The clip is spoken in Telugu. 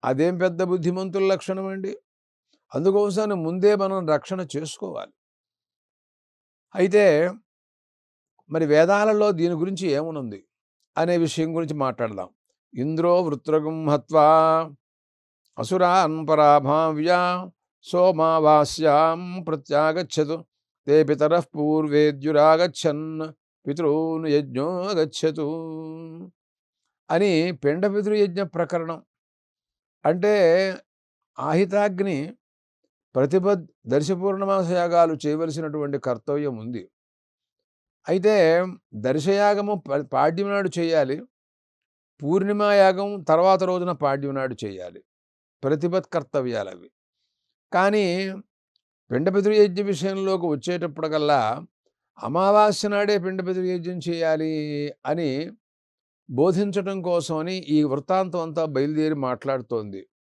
అదేం పెద్ద బుద్ధిమంతుల లక్షణం అండి. అందుకోసమని ముందే మనం రక్షణ చేసుకోవాలి. అయితే మరి వేదాలలో దీని గురించి ఏమనుంది అనే విషయం గురించి మాట్లాడదాం. ఇంద్రో వృత్రగం హత్వా అసురాన్ పరాభావ్య సోమావాస్యాం ప్రత్యాగచ్చతు తే పితరః పూర్వేద్యురాగచ్చన్ పితॄన్ యజ్ఞో గచ్చతు అని పిండ పితృయజ్ఞ ప్రకరణం. అంటే ఆహితాగ్ని దర్శ పూర్ణమాస యాగాలు చేయవలసినటువంటి కర్తవ్యం ఉంది. అయితే దర్శయాగము పాడ్యం నాడు చేయాలి. పూర్ణిమా యాగం తర్వాత రోజున పాడ్యం నాడు చేయాలి. ప్రతిపత్ కర్తవ్యాలవి. కానీ పిండ పితృయజ్ఞ విషయంలోకి వచ్చేటప్పటికల్లా అమావాస్య నాడే పిండ పితృయజ్ఞం చేయాలి అని బోధించటం కోసమని ఈ వృత్తాంతం అంతా బయలుదేరి మాట్లాడుతోంది.